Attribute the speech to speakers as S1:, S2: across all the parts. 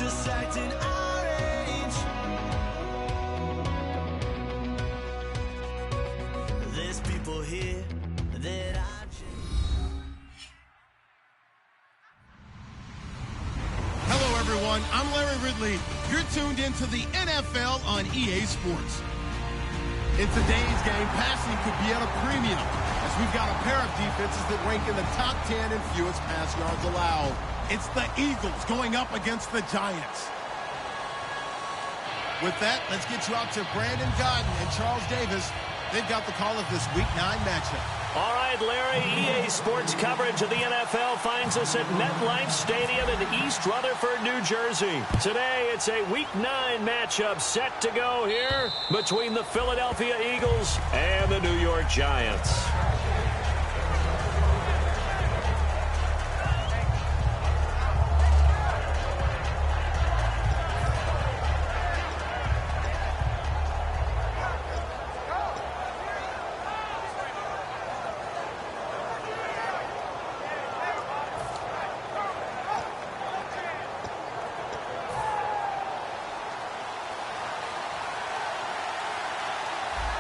S1: just acting orange. There's people here that I just...
S2: Hello, everyone. I'm Larry Ridley. You're tuned into the NFL on EA Sports. In today's game, passing could be at a premium, as we've got a pair of defenses that rank in the top 10 in fewest pass yards allowed. It's the Eagles going up against the Giants. With that, let's get you out to Brandon Godden and Charles Davis. They've got the call of this Week 9 matchup.
S3: All right, Larry, EA Sports coverage of the NFL finds us at MetLife Stadium in East Rutherford, New Jersey. Today, it's a Week 9 matchup set to go here between the Philadelphia Eagles and the New York Giants.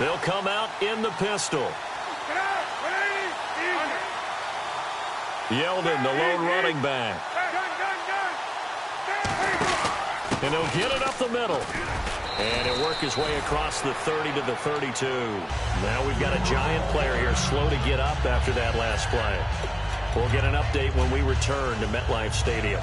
S3: They'll come out in the pistol. Yeldon, the lone running back. And he'll get it up the middle. And he'll work his way across the 30 to the 32. Now we've got a Giant player here slow to get up after that last play. We'll get an update when we return to MetLife Stadium.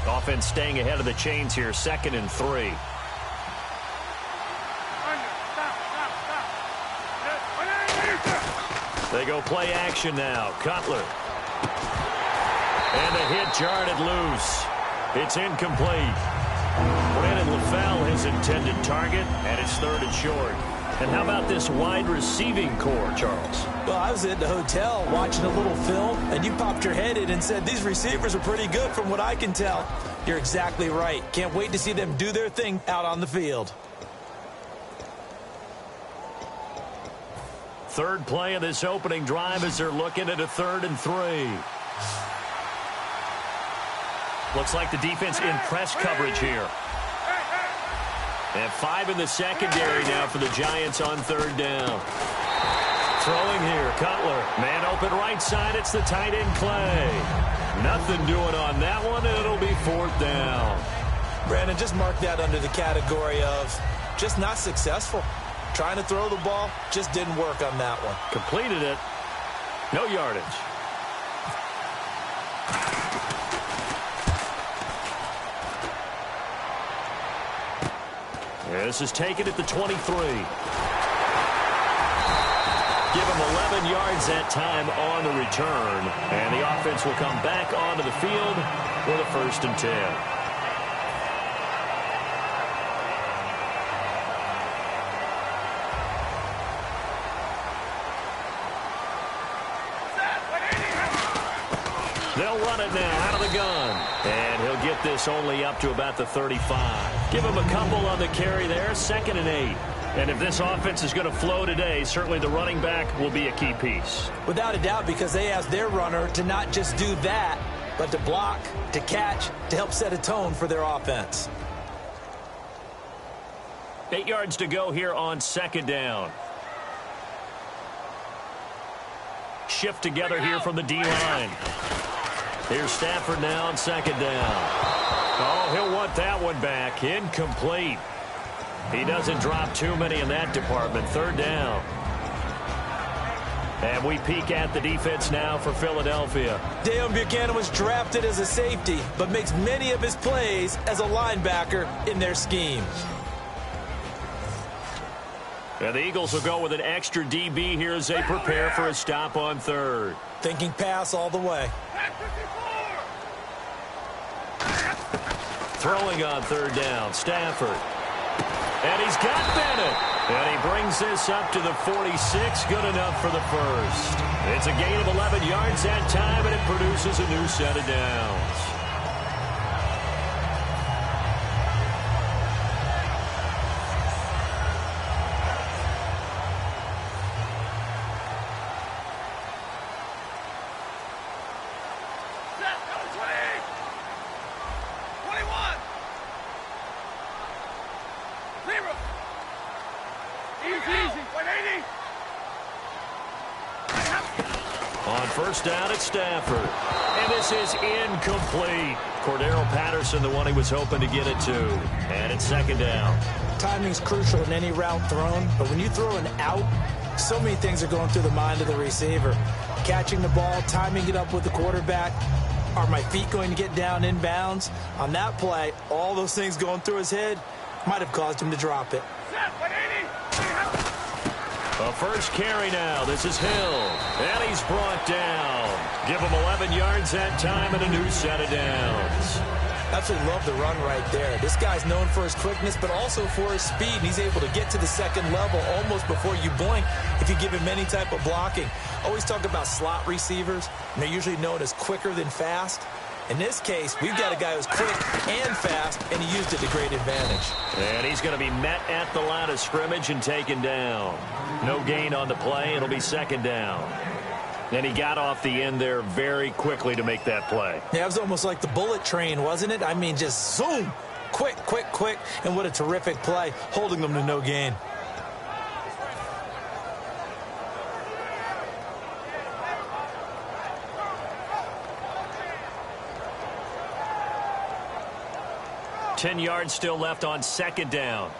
S3: Offense staying ahead of the chains here, 2nd and 3. They go play action now. Cutler. And the hit jarred loose. It's incomplete. Brandon LaFell, his intended target, and it's 3rd and short. And how about this wide receiving core, Charles?
S4: Well, I was at the hotel watching a little film, and you popped your head in and said, these receivers are pretty good from what I can tell. You're exactly right. Can't wait to see them do their thing out on the field.
S3: Third play of this opening drive as they're looking at a 3rd and 3. Looks like the defense in press coverage here. And 5 in the secondary now for the Giants on 3rd down. Throwing here, Cutler. Man open right side, it's the tight end Clay. Nothing doing on that one, and it'll be 4th down.
S4: Brandon, just mark that under the category of just not successful. Trying to throw the ball, just didn't work on that one.
S3: Completed it. No yardage. This is taken at the 23. Give him 11 yards that time on the return. And the offense will come back onto the field with a 1st and 10. They'll run it now out of the gun. And he'll get this only up to about the 35. Give him a couple on the carry there, 2nd and 8. And if this offense is going to flow today, certainly the running back will be a key piece.
S4: Without a doubt, because they asked their runner to not just do that, but to block, to catch, to help set a tone for their offense.
S3: 8 yards to go here on 2nd down. Shift together here from the D-line. Here's Stafford now on 2nd down. Oh, he'll want that one back. Incomplete. He doesn't drop too many in that department. 3rd down. And we peek at the defense now for Philadelphia.
S4: Deion Buchanan was drafted as a safety, but makes many of his plays as a linebacker in their scheme.
S3: And the Eagles will go with an extra DB here as they prepare for a stop on 3rd.
S4: Thinking pass all the way.
S3: Throwing on 3rd down, Stafford. And he's got Bennett. And he brings this up to the 46. Good enough for the 1st. It's a gain of 11 yards that time, and it produces a new set of downs. first down at Stafford. And this is incomplete. Cordero Patterson, the one he was hoping to get it to. And it's second down.
S4: Timing's crucial in any route thrown, but when you throw an out, so many things are going through the mind of the receiver. Catching the ball, timing it up with the quarterback. Are my feet going to get down in bounds? On that play, all those things going through his head might have caused him to drop it.
S3: A first carry now. This is Hill. And he's brought down. Give him 11 yards that time and a new set of downs.
S4: Absolutely love the run right there. This guy's known for his quickness, but also for his speed. And he's able to get to the second level almost before you blink if you give him any type of blocking. Always talk about slot receivers, and they're usually known as quicker than fast. In this case, we've got a guy who's quick and fast, and he used it to great advantage.
S3: And he's going to be met at the line of scrimmage and taken down. No gain on the play. It'll be second down. And he got off the end there very quickly to make that play.
S4: Yeah, it was almost like the bullet train, wasn't it? I mean, just zoom, quick, quick, quick, and what a terrific play, holding them to no gain.
S3: Ten yards still left on second down.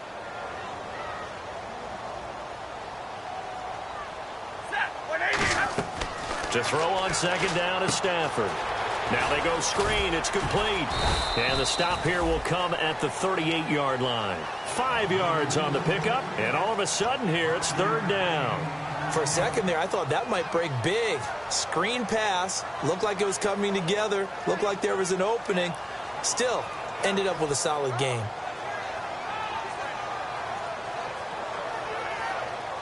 S3: To throw on second down is Stafford. Now they go screen. It's complete. And the stop here will come at the 38-yard line. 5 yards on the pickup. And all of a sudden here, it's third down.
S4: For a second there, I thought that might break big. Screen pass. Looked like it was coming together. Looked like there was an opening. Still, ended up with a solid game.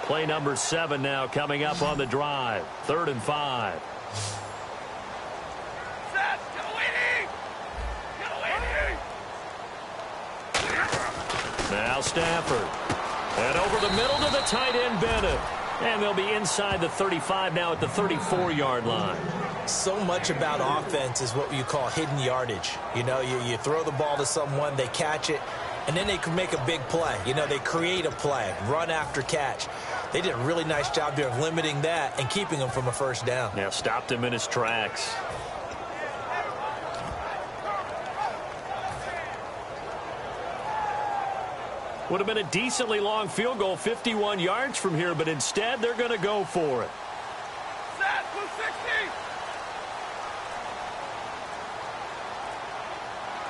S3: Play number 7 now coming up on the drive. 3rd and 5. Now Stafford. And over the middle to the tight end, Bennett. And they'll be inside the 35 now at the 34-yard line.
S4: So much about offense is what you call hidden yardage. You know, you throw the ball to someone, they catch it, and then they can make a big play. You know, they create a play, run after catch. They did a really nice job there of limiting that and keeping him from a first down.
S3: Yeah, stopped him in his tracks. Would have been a decently long field goal, 51 yards from here, but instead they're going to go for it.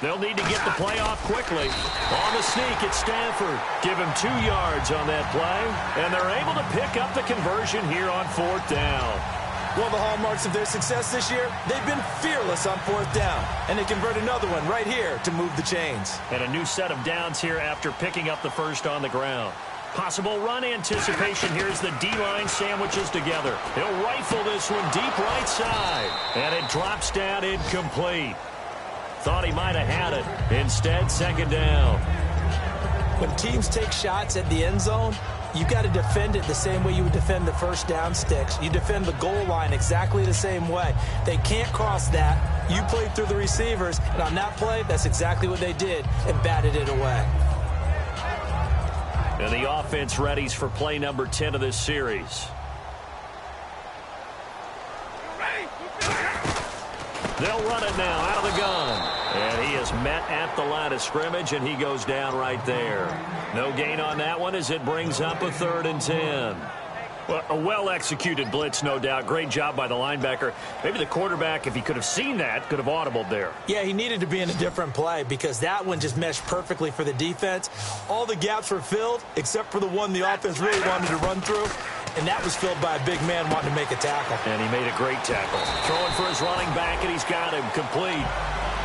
S3: They'll need to get the play off quickly. On the sneak, it's Stafford. Give him 2 yards on that play, and they're able to pick up the conversion here on 4th down.
S4: One of the hallmarks of their success this year, they've been fearless on 4th down, and they convert another one right here to move the chains.
S3: And a new set of downs here after picking up the first on the ground. Possible run anticipation. Here's the D-line sandwiches together. He'll rifle this one deep right side, and it drops down incomplete. Thought he might have had it. Instead, second down.
S4: When teams take shots at the end zone, you got to defend it the same way you would defend the first down sticks. You defend the goal line exactly the same way. They can't cross that. You played through the receivers, and on that play, that's exactly what they did and batted it away.
S3: And the offense readies for play number 10 of this series. They'll run it now out of the gun. And he is met at the line of scrimmage, and he goes down right there. No gain on that one as it brings up a 3rd and 10. Well, a well-executed blitz, no doubt. Great job by the linebacker. Maybe the quarterback, if he could have seen that, could have audibled there.
S4: Yeah, he needed to be in a different play because that one just meshed perfectly for the defense. All the gaps were filled except for the one the offense really wanted to run through. And that was filled by a big man wanting to make a tackle.
S3: And he made a great tackle. Throwing for his running back, and he's got him complete.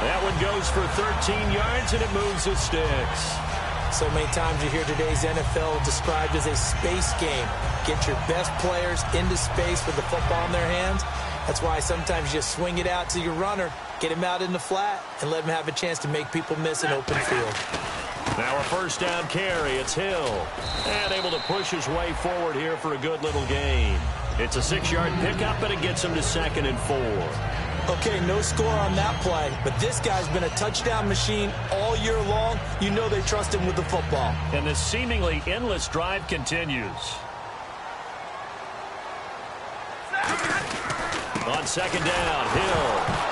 S3: That one goes for 13 yards, and it moves the sticks.
S4: So many times you hear today's NFL described as a space game. Get your best players into space with the football in their hands. That's why sometimes you just swing it out to your runner, get him out in the flat, and let him have a chance to make people miss an open field.
S3: Now a first down carry. It's Hill. And able to push his way forward here for a good little gain. It's a 6-yard pickup, and it gets him to 2nd and 4.
S4: Okay, no score on that play, but this guy's been a touchdown machine all year long. You know they trust him with the football.
S3: And this seemingly endless drive continues. On second down,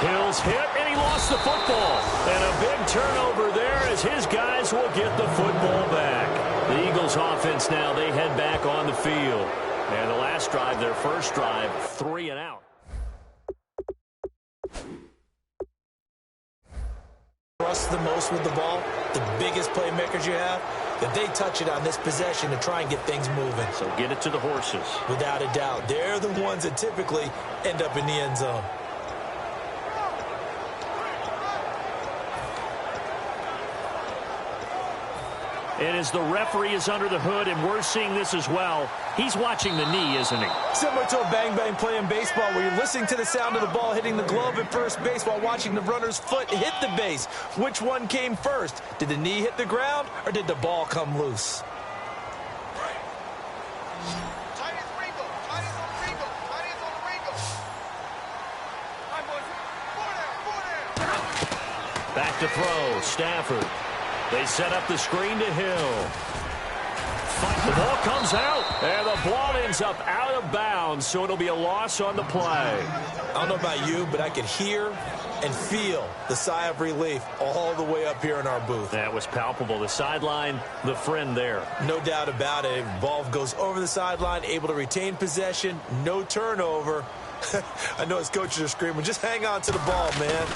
S3: Hill's hit, and he lost the football. And a big turnover there as his guys will get the football back. The Eagles offense now, they head back on the field. And the last drive, their first drive, 3 and out.
S4: Trust the most with the ball, the biggest playmakers you have, that they touch it on this possession to try and get things moving.
S3: So get it to the horses.
S4: Without a doubt. They're the ones that typically end up in the end zone.
S3: And as the referee is under the hood, and we're seeing this as well, he's watching the knee, isn't he?
S4: Similar to a bang-bang play in baseball where you're listening to the sound of the ball hitting the glove at first base while watching the runner's foot hit the base. Which one came first? Did the knee hit the ground, or did the ball come loose?
S3: Back to throw, Stafford. They set up the screen to Hill. The ball comes out, and the ball ends up out of bounds, so it'll be a loss on the play.
S4: I don't know about you, but I could hear and feel the sigh of relief all the way up here in our booth.
S3: That was palpable. The sideline, the friend there.
S4: No doubt about it. Ball goes over the sideline, able to retain possession, no turnover. I know his coaches are screaming, just hang on to the ball, man.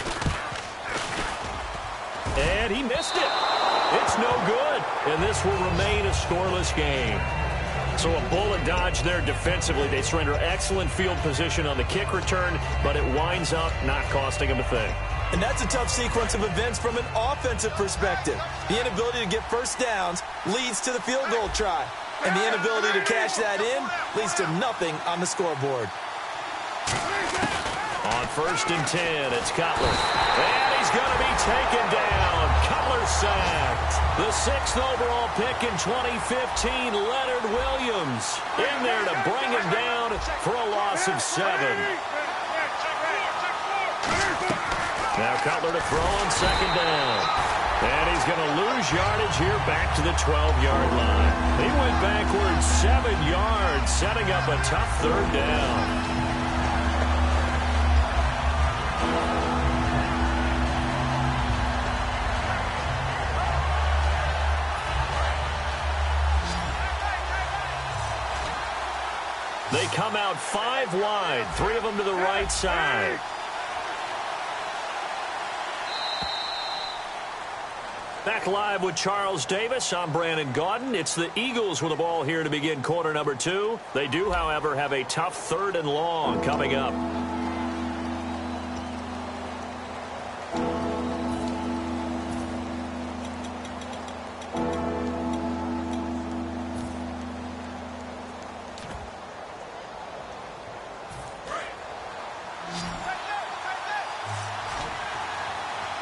S3: And he missed it. It's no good, and this will remain a scoreless game. So a bullet dodge there defensively. They surrender excellent field position on the kick return, but it winds up not costing them a thing.
S4: And that's a tough sequence of events from an offensive perspective. The inability to get first downs leads to the field goal try, and the inability to cash that in leads to nothing on the scoreboard.
S3: On 1st and 10, it's Cutler. And he's going to be taken down. Cutler sacked. The 6th overall pick in 2015, Leonard Williams, in there to bring him down for a loss of 7. Now Cutler to throw on 2nd down. And he's going to lose yardage here back to the 12-yard line. He went backwards 7 yards, setting up a tough 3rd down. They come out 5 wide, 3 of them to the right side. Back live with Charles Davis. I'm Brandon Gaudin. It's the Eagles with the ball here to begin quarter number 2. They do, however, have a tough 3rd and long coming up.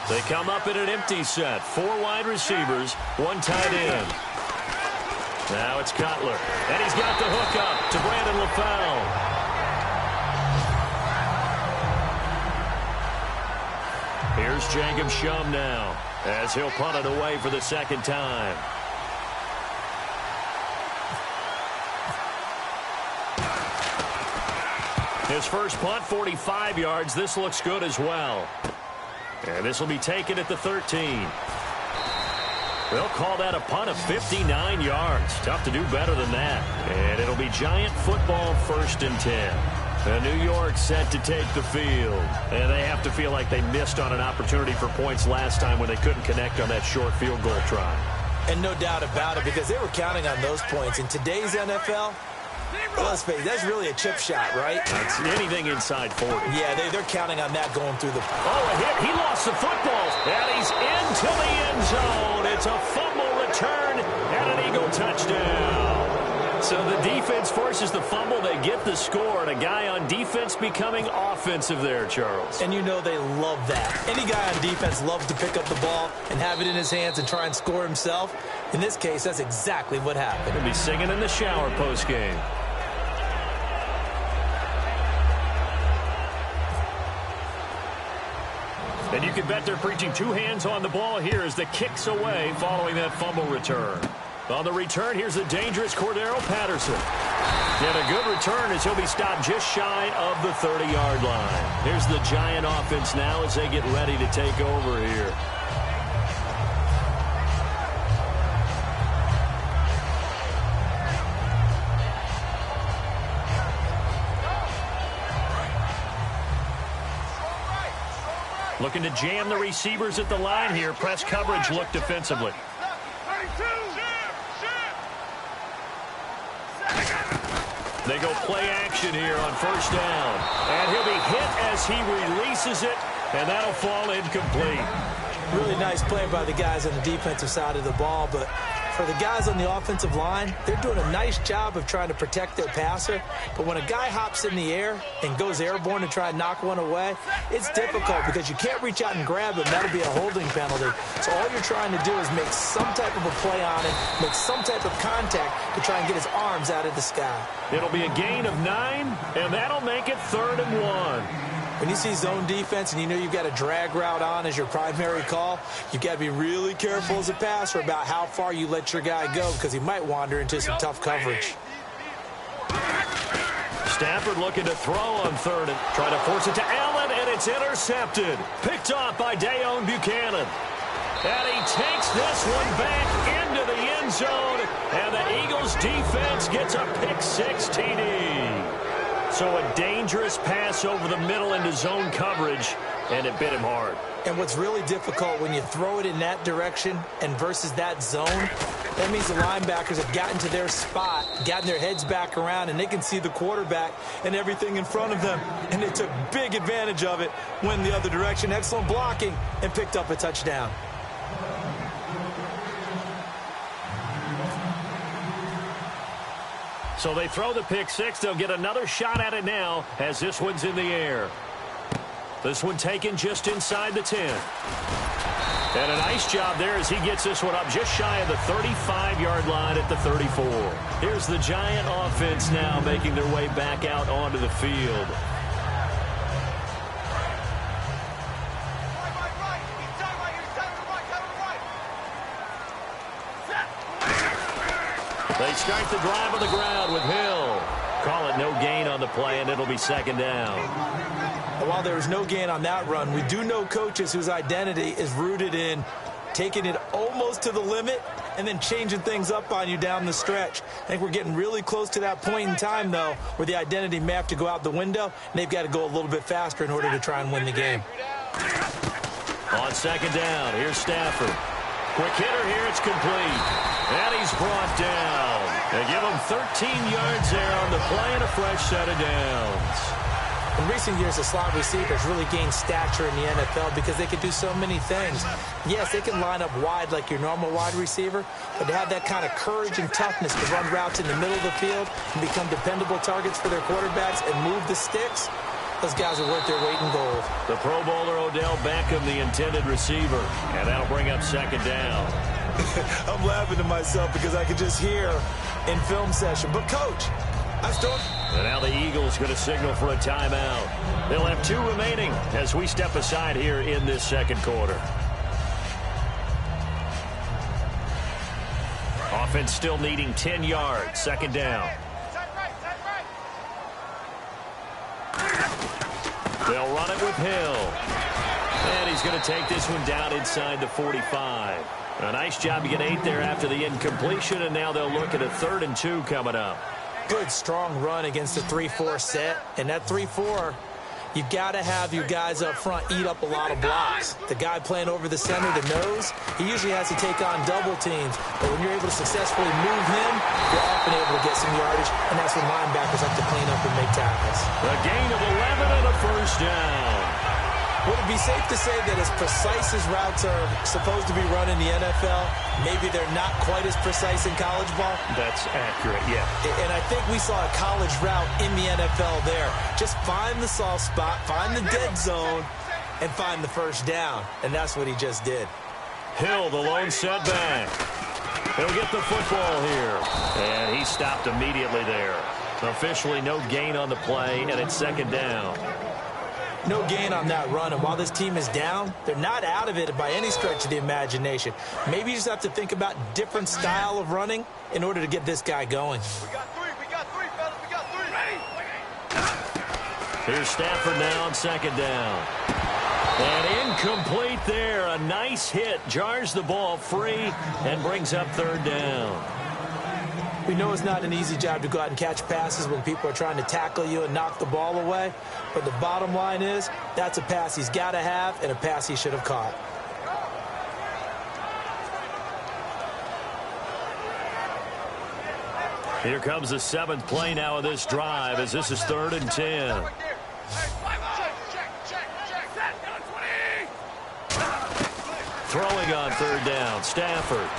S3: They come up in an empty set. 4 wide receivers, 1 tight end. Now it's Cutler. And he's got the hook up to Brandon LaFell. Here's Jacob Shum now as he'll punt it away for the 2nd time. His first punt, 45 yards. This looks good as well. And this will be taken at the 13. They'll call that a punt of 59 yards. Tough to do better than that. And it'll be Giant football 1st and 10. And New York set to take the field. And they have to feel like they missed on an opportunity for points last time when they couldn't connect on that short field goal try.
S4: And no doubt about it, because they were counting on those points. In today's NFL, well, let's face it, that's really a chip shot, right?
S3: That's anything inside 40.
S4: Yeah, they're counting on that going through the...
S3: Oh, a hit. He lost the football. And he's into the end zone. It's a fumble return and an Eagle touchdown. So the defense forces the fumble. They get the score. And a guy on defense becoming offensive there, Charles.
S4: And you know they love that. Any guy on defense loves to pick up the ball and have it in his hands and try and score himself. In this case, that's exactly what happened.
S3: He'll be singing in the shower postgame. And you can bet they're preaching 2 hands on the ball here as the kick's away following that fumble return. On the return, here's the dangerous Cordero Patterson. And a good return as he'll be stopped just shy of the 30-yard line. Here's the Giant offense now as they get ready to take over here. Looking to jam the receivers at the line here. Press coverage look defensively. They go play action here on first down. And he'll be hit as he releases it, and that'll fall incomplete.
S4: Really nice play by the guys on the defensive side of the ball, but for the guys on the offensive line, they're doing a nice job of trying to protect their passer. But when a guy hops in the air and goes airborne to try and knock one away, it's difficult because you can't reach out and grab him. That'll be a holding penalty. So all you're trying to do is make some type of a play on him, make some type of contact to try and get his arms out of the sky.
S3: It'll be a gain of 9, and that'll make it 3rd and 1.
S4: When you see zone defense and you know you've got a drag route on as your primary call, you've got to be really careful as a passer about how far you let your guy go because he might wander into some tough coverage.
S3: Stafford looking to throw on 3rd and try to force it to Allen, and it's intercepted. Picked off by Dayon Buchanan. And he takes this one back into the end zone, and the Eagles defense gets a pick-6 TD. So a dangerous pass over the middle into zone coverage, and it bit him hard.
S4: And what's really difficult when you throw it in that direction and versus that zone, that means the linebackers have gotten to their spot, gotten their heads back around, and they can see the quarterback and everything in front of them. And they took big advantage of it, went the other direction, excellent blocking, and picked up a touchdown.
S3: So they throw the pick-6. They'll get another shot at it now as this one's in the air. This one taken just inside the 10. And a nice job there as he gets this one up just shy of the 35-yard line at the 34. Here's the Giant offense now making their way back out onto the field. They start the drive on the ground with Hill. Call it no gain on the play, and it'll be 2nd down.
S4: And while there was no gain on that run, we do know coaches whose identity is rooted in taking it almost to the limit and then changing things up on you down the stretch. I think we're getting really close to that point in time, though, where the identity may have to go out the window, and they've got to go a little bit faster in order to try and win the game.
S3: On 2nd down, here's Stafford. Quick hitter here, it's complete. And he's brought down. They give him 13 yards there on the play and a fresh set of downs.
S4: In recent years, the slot receivers really gained stature in the NFL because they can do so many things. Yes, they can line up wide like your normal wide receiver, but to have that kind of courage and toughness to run routes in the middle of the field and become dependable targets for their quarterbacks and move the sticks, those guys are worth their weight in gold.
S3: The Pro Bowler Odell Beckham, the intended receiver, and that'll bring up 2nd down.
S4: I'm laughing to myself because I could just hear in film session. But, Coach, I still...
S3: And now the Eagles going to signal for a timeout. They'll have 2 remaining as we step aside here in this 2nd quarter. Offense still needing 10 yards. 2nd down. They'll run it with Hill. And he's going to take this one down inside the 45. A nice job to get 8 there after the incompletion, and now they'll look at a 3rd and 2 coming up.
S4: Good, strong run against the 3-4 set. And that 3-4, you've got to have your guys up front eat up a lot of blocks. The guy playing over the center, the nose, he usually has to take on double teams. But when you're able to successfully move him, you're often able to get some yardage, and that's when linebackers have to clean up and make tackles.
S3: A gain of 11 and a 1st down.
S4: Would it be safe to say that as precise as routes are supposed to be run in the NFL, maybe they're not quite as precise in college ball?
S3: That's accurate, yeah.
S4: And I think we saw a college route in the NFL there. Just find the soft spot, find the dead zone, and find the 1st down. And that's what he just did.
S3: Hill, the lone setback. He'll get the football here. And he stopped immediately there. Officially no gain on the play, and it's 2nd down.
S4: No gain on that run, and while this team is down, they're not out of it by any stretch of the imagination. Maybe you just have to think about different style of running in order to get this guy going.
S5: We got three, fellas, we got three. Ready?
S3: Here's Stafford now on second down. And incomplete there. A nice hit. Jars the ball free and brings up third down.
S4: We know it's not an easy job to go out and catch passes when people are trying to tackle you and knock the ball away. But the bottom line is that's a pass he's got to have and a pass he should have caught.
S3: Here comes the 7th play now of this drive as this is 3rd and 10. Throwing on third down, Stafford.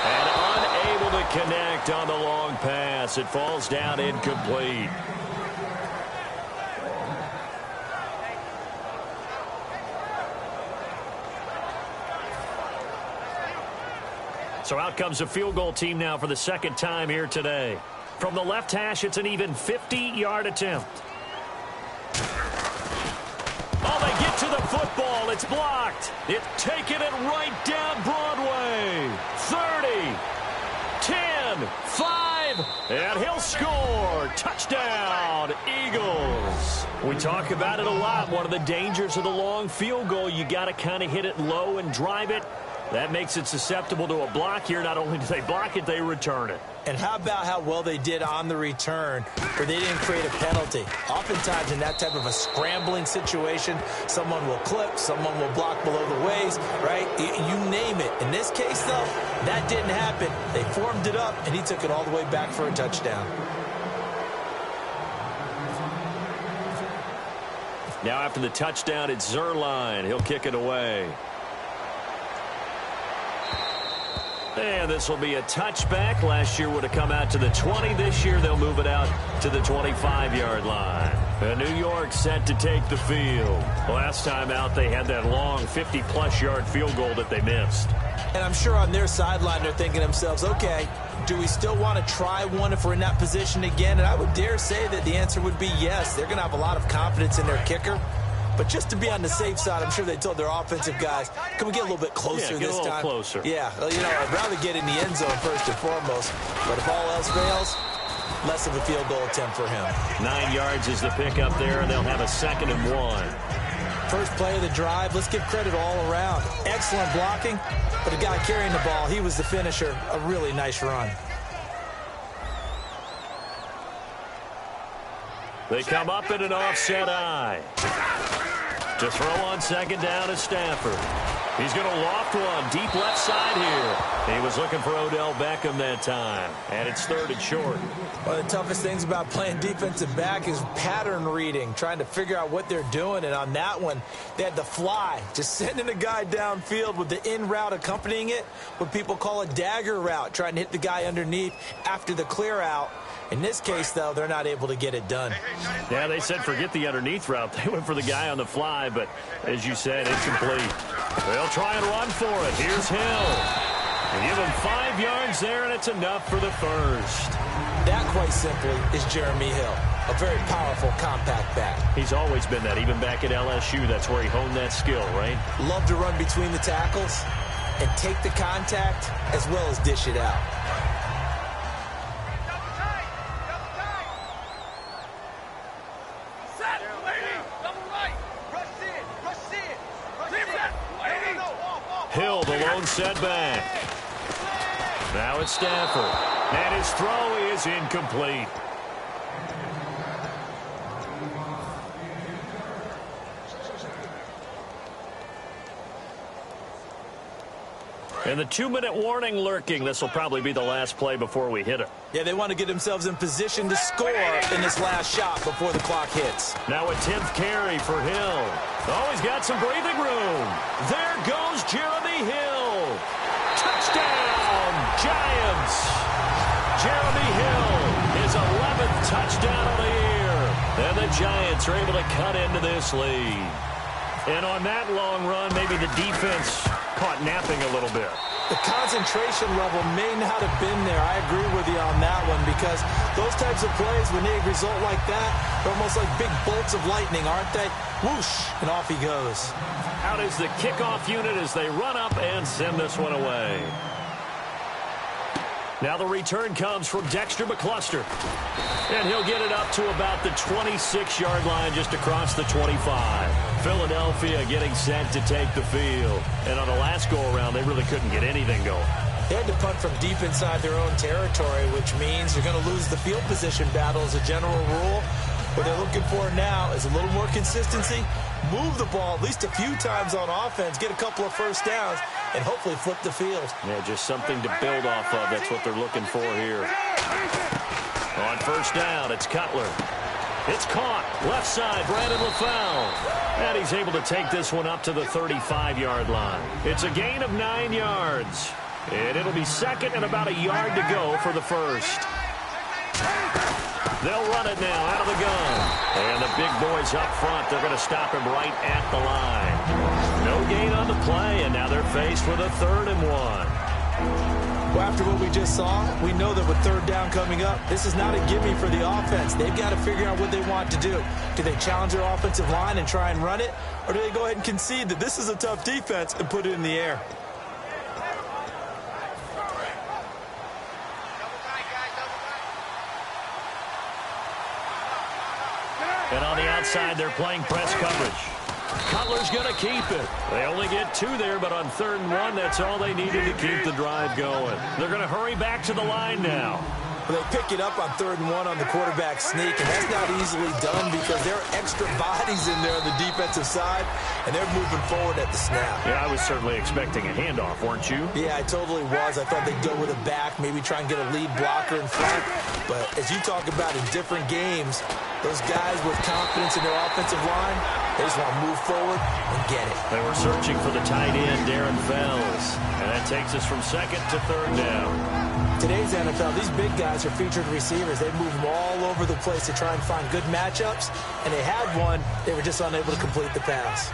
S3: And unable to connect on the long pass. It falls down incomplete. So out comes a field goal team now for the 2nd time here today. From the left hash, it's an even 50-yard attempt. Oh, they get to the football. It's blocked. It's taking it right down Broadway. 30, 10, 5, and he'll score. Touchdown, Eagles. We talk about it a lot. One of the dangers of the long field goal, you got to kind of hit it low and drive it. That makes it susceptible to a block here. Not only do they block it, they return it.
S4: And how about how well they did on the return where they didn't create a penalty? Oftentimes in that type of a scrambling situation, someone will clip, someone will block below the waist, right? You name it. In this case, though, that didn't happen. They formed it up, and he took it all the way back for a touchdown.
S3: Now after the touchdown, it's Zerline. He'll kick it away. And this will be a touchback. Last year would have come out to the 20. This year they'll move it out to the 25-yard line. And New York set to take the field. Last time out they had that long 50-plus yard field goal that they missed.
S4: And I'm sure on their sideline they're thinking to themselves, okay, do we still want to try one if we're in that position again? And I would dare say that the answer would be yes. They're going to have a lot of confidence in their kicker. But just to be on the safe side, I'm sure they told their offensive guys, can we get a little bit closer this time?
S3: Get a little closer.
S4: Yeah, you know, I'd rather get in the end zone first and foremost. But if all else fails, less of a field goal attempt for him.
S3: 9 yards is the pickup there, and they'll have a 2nd and 1.
S4: First play of the drive, let's give credit all around. Excellent blocking, but the guy carrying the ball, he was the finisher. A really nice run.
S3: They come up in an offset eye. To throw on 2nd down is Stafford. He's going to loft one deep left side here. He was looking for Odell Beckham that time. And it's 3rd and short.
S4: One of the toughest things about playing defensive back is pattern reading, trying to figure out what they're doing. And on that one, they had the fly, just sending a guy downfield with the in route accompanying it, what people call a dagger route, trying to hit the guy underneath after the clear out. In this case, though, they're not able to get it done.
S3: Yeah, they said forget the underneath route. They went for the guy on the fly, but as you said, incomplete. They'll try and run for it. Here's Hill. They give him 5 yards there, and it's enough for the first.
S4: That, quite simply, is Jeremy Hill. A very powerful, compact back.
S3: He's always been that. Even back at LSU, that's where he honed that skill, right?
S4: Love to run between the tackles and take the contact as well as dish it out.
S3: Hill, the lone setback. Now it's Stafford. And his throw is incomplete. And the 2-minute warning lurking. This will probably be the last play before we hit it.
S4: Yeah, they want to get themselves in position to score in this last shot before the clock hits.
S3: Now a 10th carry for Hill. Oh, he's got some breathing room. There goes Jeremy Hill. Touchdown, Giants. Jeremy Hill, his 11th touchdown of the year. And the Giants are able to cut into this lead. And on that long run, maybe the defense caught napping a little bit.
S4: The concentration level may not have been there. I agree with you on that one because those types of plays, when they result like that, they're almost like big bolts of lightning, aren't they? Whoosh, and off he goes.
S3: Out is the kickoff unit as they run up and send this one away. Now the return comes from Dexter McCluster. And he'll get it up to about the 26-yard line just across the 25. Philadelphia getting set to take the field. And on the last go-around, they really couldn't get anything going.
S4: They had to punt from deep inside their own territory, which means you're going to lose the field position battle as a general rule. What they're looking for now is a little more consistency, move the ball at least a few times on offense, get a couple of first downs, and hopefully flip the field. Yeah,
S3: just something to build off of. That's what they're looking for here. On first down, it's Cutler. It's caught. Left side, Brandon LaFell. And he's able to take this one up to the 35-yard line. It's a gain of 9 yards. And it'll be second and about a yard to go for the first. They'll run it now out of the gun. And the big boys up front, they're going to stop him right at the line. No gain on the play, and now they're faced with a 3rd and 1.
S4: Well, after what we just saw, we know that with 3rd down coming up, this is not a gimme for the offense. They've got to figure out what they want to do. Do they challenge their offensive line and try and run it? Or do they go ahead and concede that this is a tough defense and put it in the air?
S3: And on the outside, they're playing press coverage. Cutler's going to keep it. They only get 2 there, but on 3rd and 1, that's all they needed to keep the drive going. They're going to hurry back to the line now.
S4: Well, they pick it up on 3rd and 1 on the quarterback sneak, and that's not easily done because there are extra bodies in there on the defensive side, and they're moving forward at the snap.
S3: Yeah, I was certainly expecting a handoff, weren't you?
S4: Yeah, I totally was. I thought they'd go with a back, maybe try and get a lead blocker in front. But as you talk about in different games, those guys with confidence in their offensive line, they just want to move forward and get it.
S3: They were searching for the tight end, Darren Fells. And that takes us from 2nd to 3rd down.
S4: Today's NFL, these big guys are featured receivers. They move them all over the place to try and find good matchups. And they had one. They were just unable to complete the pass.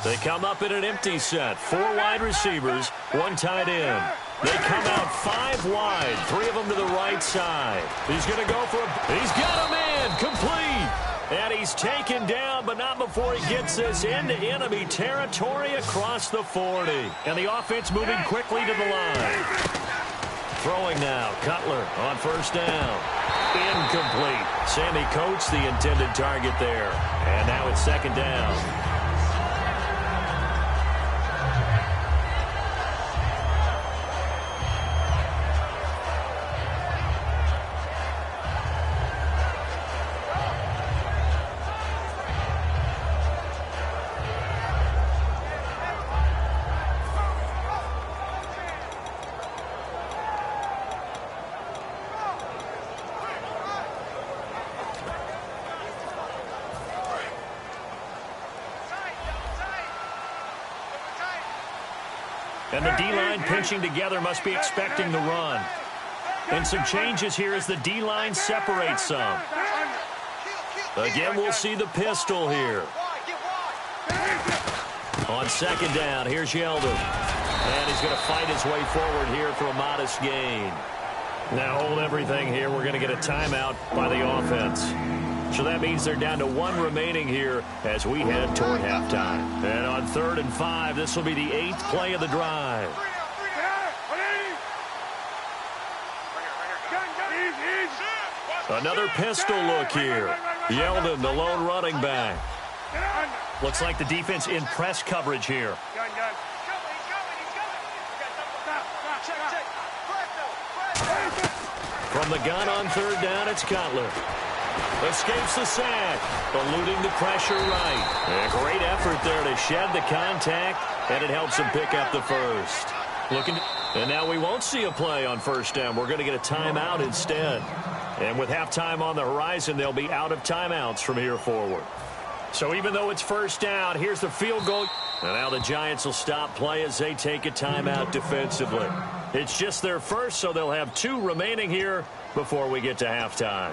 S3: They come up in an empty set. 4 wide receivers, 1 tight end. They come out 5 wide, 3 of them to the right side. He's going to go for a... He's got a man, complete. And he's taken down, but not before he gets this into enemy territory across the 40. And the offense moving quickly to the line. Throwing now, Cutler on first down. Incomplete. Sammy Coates, the intended target there. And now it's 2nd down. And the D-line pinching together must be expecting the run. And some changes here as the D-line separates some. Again, we'll see the pistol here. On 2nd down, here's Yeldon. And he's going to fight his way forward here for a modest gain. Now hold everything here. We're going to get a timeout by the offense. So that means they're down to 1 remaining here as we head toward halftime. And on 3rd and 5, this will be the 8th play of the drive. Another pistol look here. Yeldon, the lone running back. Looks like the defense in press coverage here. From the gun on 3rd down, it's Cutler. Escapes the sack, eluding the pressure right. A great effort there to shed the contact, and it helps him pick up the first. And now we won't see a play on first down. We're going to get a timeout instead. And with halftime on the horizon, they'll be out of timeouts from here forward. So even though it's first down, here's the field goal. And now the Giants will stop play as they take a timeout defensively. It's just their first, so they'll have 2 remaining here before we get to halftime.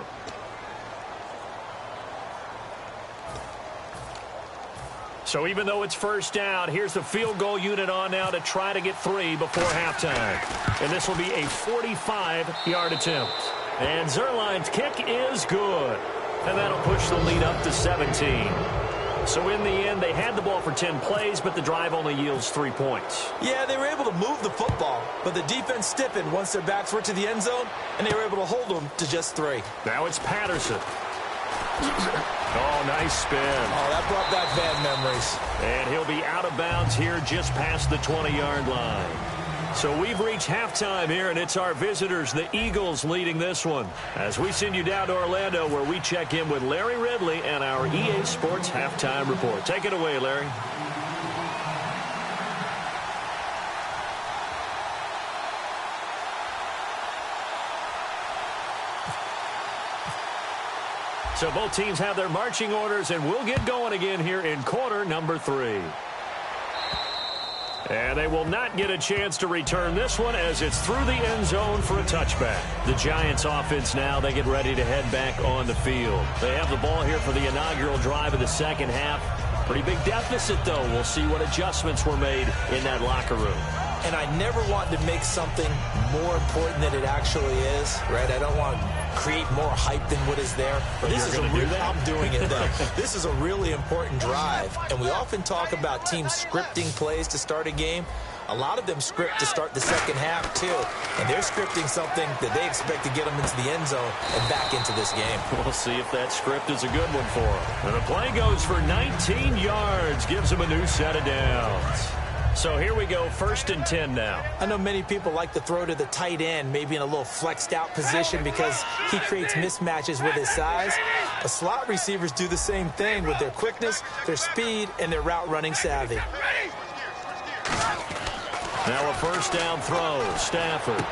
S3: So even though it's first down, here's the field goal unit on now to try to get 3 before halftime. And this will be a 45-yard attempt. And Zerline's kick is good. And that'll push the lead up to 17. So in the end, they had the ball for 10 plays, but the drive only yields 3 points.
S4: Yeah, they were able to move the football, but the defense stiffened once their backs were to the end zone, and they were able to hold them to just 3.
S3: Now it's Patterson. Oh, nice spin.
S4: Oh, that brought back bad memories.
S3: And he'll be out of bounds here just past the 20-yard line. So we've reached halftime here, and it's our visitors, the Eagles, leading this one. As we send you down to Orlando, where we check in with Larry Ridley and our EA Sports Halftime Report. Take it away, Larry. So both teams have their marching orders, and we'll get going again here in quarter number 3. And they will not get a chance to return this one as it's through the end zone for a touchback. The Giants offense now, they get ready to head back on the field. They have the ball here for the inaugural drive of the second half. Pretty big deficit, though. We'll see what adjustments were made in that locker room.
S4: And I never want to make something more important than it actually is, right? I don't want to create more hype than what is there. But this is I'm doing it, though. This is a really important drive. And we often talk about teams scripting plays to start a game. A lot of them script to start the second half, too. And they're scripting something that they expect to get them into the end zone and back into this game.
S3: We'll see if that script is a good one for them. And the play goes for 19 yards, gives them a new set of downs. So here we go, 1st and 10 now.
S4: I know many people like to throw to the tight end, maybe in a little flexed out position because he creates mismatches with his size. But slot receivers do the same thing with their quickness, their speed, and their route running savvy.
S3: Now a first down throw, Stafford.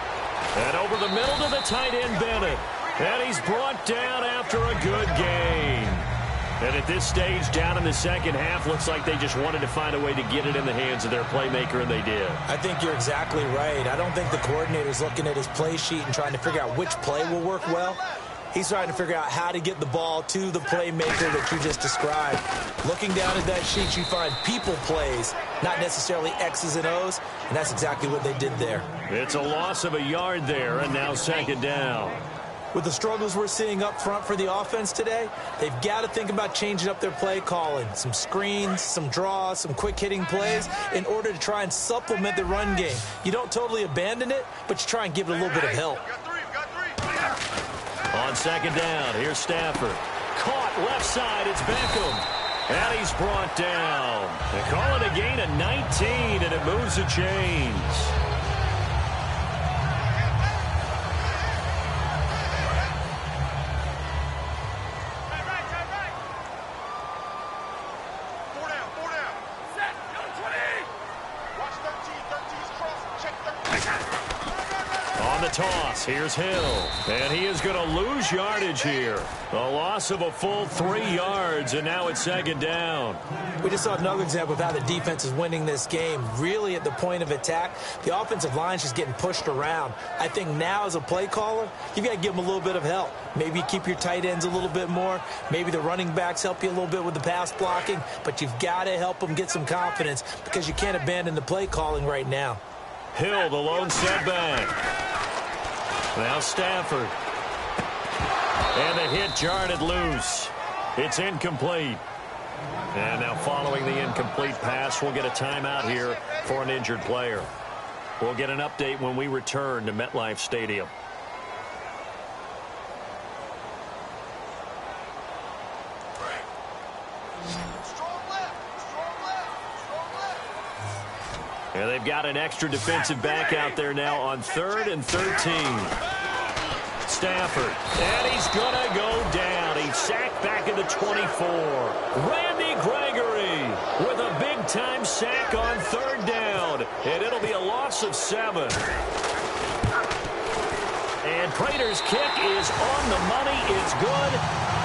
S3: And over the middle to the tight end, Bennett. And he's brought down after a good gain. And at this stage, down in the second half, looks like they just wanted to find a way to get it in the hands of their playmaker, and they did.
S4: I think you're exactly right. I don't think the coordinator's looking at his play sheet and trying to figure out which play will work well. He's trying to figure out how to get the ball to the playmaker that you just described. Looking down at that sheet, you find people plays, not necessarily X's and O's, and that's exactly what they did there.
S3: It's a loss of a yard there, and now second down.
S4: With the struggles we're seeing up front for the offense today, they've got to think about changing up their play calling. Some screens, some draws, some quick-hitting plays in order to try and supplement the run game. You don't totally abandon it, but you try and give it a little bit of help.
S3: On second down, here's Stafford. Caught left side, it's Beckham. And he's brought down. They call it a gain of 19, and it moves the chains. Toss. Here's Hill. And he is going to lose yardage here. A loss of a full 3 yards, and now it's second down.
S4: We just saw another example of how the defense is winning this game. Really at the point of attack, the offensive line's just getting pushed around. I think now as a play caller, you've got to give them a little bit of help. Maybe keep your tight ends a little bit more. Maybe the running backs help you a little bit with the pass blocking. But you've got to help them get some confidence because you can't abandon the play calling right now.
S3: Hill, the lone setback. Now Stafford. And the hit jarred it loose. It's incomplete. And now following the incomplete pass, we'll get a timeout here for an injured player. We'll get an update when we return to MetLife Stadium. And they've got an extra defensive back out there now on 3rd and 13. Stafford. And he's going to go down. He's sacked back at the 24. Randy Gregory with a big-time sack on 3rd down. And it'll be a loss of 7. And Prater's kick is on the money. It's good.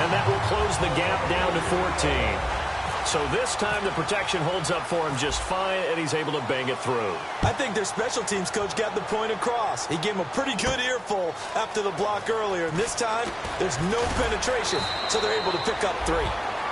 S3: And that will close the gap down to 14. So this time the protection holds up for him just fine, and he's able to bang it through.
S4: I think their special teams coach got the point across. He gave him a pretty good earful after the block earlier, and this time there's no penetration, so they're able to pick up 3.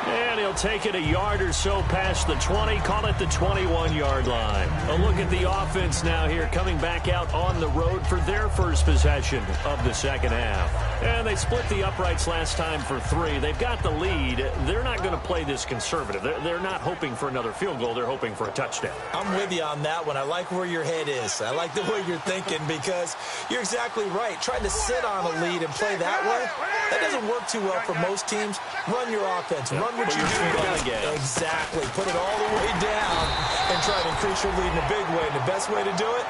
S3: And he'll take it a yard or so past the 20, call it the 21-yard line. A look at the offense now here, coming back out on the road for their first possession of the second half. And they split the uprights last time for 3. They've got the lead. They're not going to play this conservative. They're not hoping for another field goal. They're hoping for a touchdown.
S4: I'm with you on that one. I like where your head is. I like the way you're thinking because you're exactly right. Trying to sit on a lead and play that way, that doesn't work too well for most teams. Run your offense. Run what you do best. Exactly. Put it all the way down and try to increase your lead in a big way. And the best way to do it,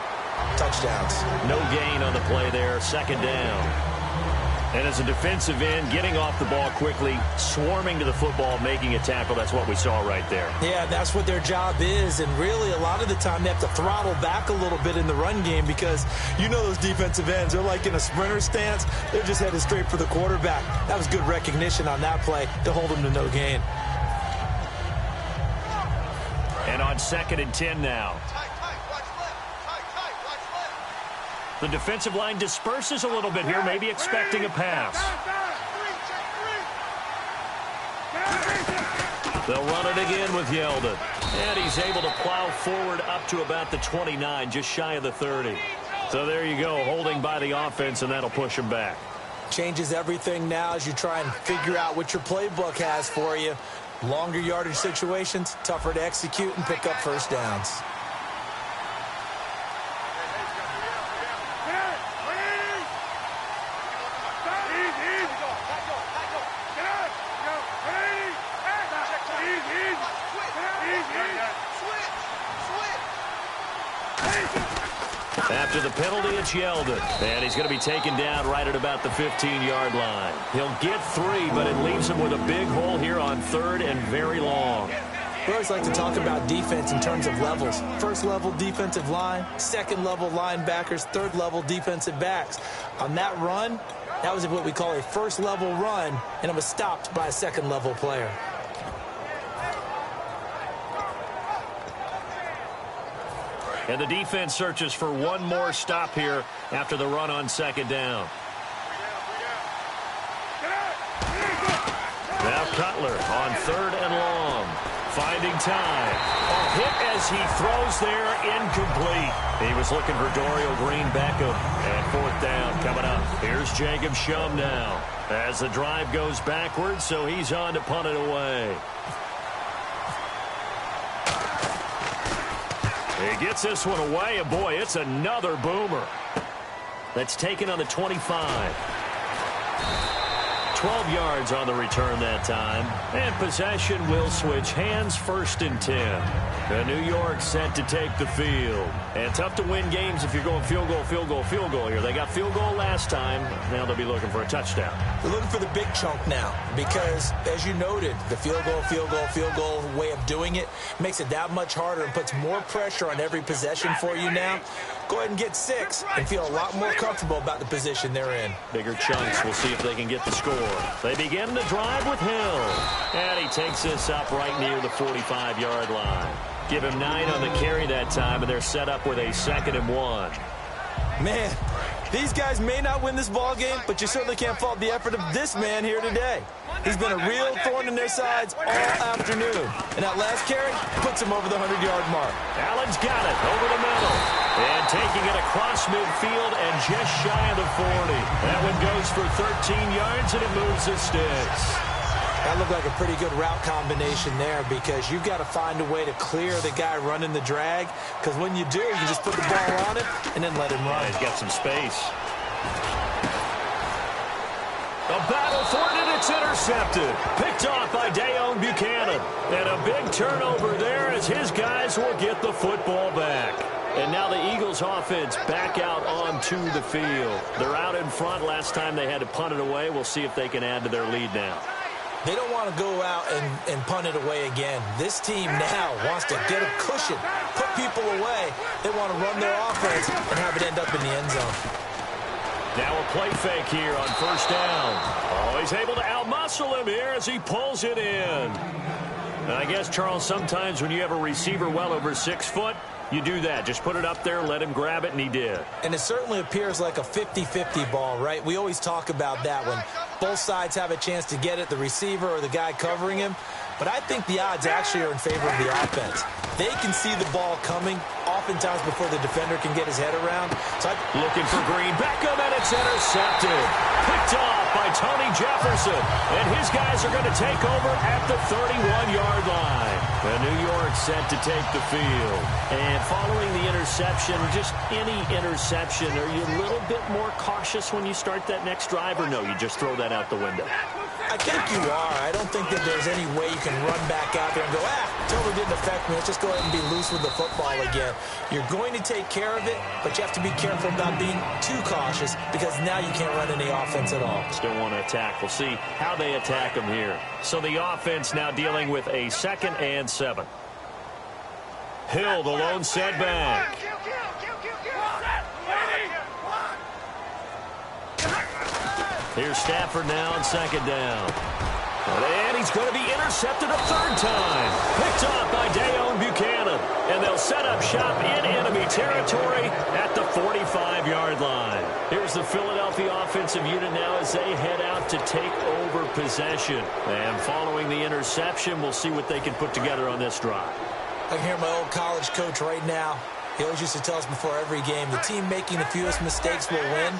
S4: touchdowns.
S3: No gain on the play there. Second down. And as a defensive end, getting off the ball quickly, swarming to the football, making a tackle, that's what we saw right there.
S4: Yeah, that's what their job is. And really, a lot of the time, they have to throttle back a little bit in the run game because you know those defensive ends, they're like in a sprinter stance. They're just headed straight for the quarterback. That was good recognition on that play to hold them to no gain.
S3: And on 2nd and 10 now. The defensive line disperses a little bit here, maybe expecting a pass. They'll run it again with Yeldon. And he's able to plow forward up to about the 29, just shy of the 30. So there you go, holding by the offense, and that'll push him back.
S4: Changes everything now as you try and figure out what your playbook has for you. Longer yardage situations, tougher to execute and pick up first downs.
S3: After the penalty, it's Yeldon. And he's going to be taken down right at about the 15-yard line. He'll get 3, but it leaves him with a big hole here on 3rd and very long.
S4: We always like to talk about defense in terms of levels. First level defensive line, second level linebackers, third level defensive backs. On that run, that was what we call a first level run, and it was stopped by a second level player.
S3: And the defense searches for one more stop here after the run on 2nd down. Now Cutler on 3rd and long. Finding time. A hit as he throws there, incomplete. He was looking for Dorial Green Beckham. And 4th down coming up. Here's Jacob Shum now. As the drive goes backwards, so he's on to punt it away. He gets this one away, and boy, it's another boomer. That's taken on the 25. 12 yards on the return that time. And possession will switch hands, 1st and 10. And New York set to take the field. And tough to win games if you're going field goal, field goal, field goal here. They got field goal last time. Now they'll be looking for a touchdown.
S4: They're looking for the big chunk now because, as you noted, the field goal way of doing it makes it that much harder and puts more pressure on every possession for you now. Go ahead and get 6 and feel a lot more comfortable about the position they're in.
S3: Bigger chunks. We'll see if they can get the score. They begin the drive with Hill. And he takes this up right near the 45-yard line. Give him 9 on the carry that time, and they're set up with a 2nd and 1.
S4: Man, these guys may not win this ball game, but you certainly can't fault the effort of this man here today. He's been a real thorn in their sides all afternoon. And that last carry puts him over the 100-yard mark.
S3: Allen's got it over the middle. And taking it across midfield and just shy of the 40. That one goes for 13 yards, and it moves the sticks.
S4: That looked like a pretty good route combination there because you've got to find a way to clear the guy running the drag. Because when you do, you just put the ball on him and then let him run.
S3: He's got some space. A battle for it, and it's intercepted. Picked off by Dayon Buchanan. And a big turnover there as his guys will get the football back. And now the Eagles offense back out onto the field. They're out in front. Last time they had to punt it away. We'll see if they can add to their lead now.
S4: They don't want to go out and punt it away again. This team now wants to get a cushion, put people away. They want to run their offense and have it end up in the end zone.
S3: Now a play fake here on 1st down. Oh, he's able to outmuscle him here as he pulls it in. And I guess, Charles, sometimes when you have a receiver well over 6 foot, you do that. Just put it up there, let him grab it, and he did.
S4: And it certainly appears like a 50-50 ball, right? We always talk about that one. Both sides have a chance to get it, the receiver or the guy covering him. But I think the odds actually are in favor of the offense. They can see the ball coming oftentimes before the defender can get his head around. So
S3: looking for Green. Beckham, and it's intercepted. Picked off by Tony Jefferson. And his guys are going to take over at the 31-yard line. And New York set to take the field. And following the interception, just any interception, are you a little bit more cautious when you start that next drive, or no, you just throw that out the window?
S4: I think you are. I don't think that there's any way you can run back out there and go, totally didn't affect me. Let's just go ahead and be loose with the football again. You're going to take care of it, but you have to be careful about being too cautious because now you can't run any offense at all.
S3: Still want to attack. We'll see how they attack them here. So the offense now dealing with a 2nd and 7. Hill, the lone setback. Here's Stafford now on 2nd down. And he's going to be intercepted a 3rd time. Picked off by Dayon Buchanan. And they'll set up shop in enemy territory at the 45-yard line. Here's the Philadelphia offensive unit now as they head out to take over possession. And following the interception, we'll see what they can put together on this drive.
S4: I can hear my old college coach right now. He always used to tell us before every game, the team making the fewest mistakes will win.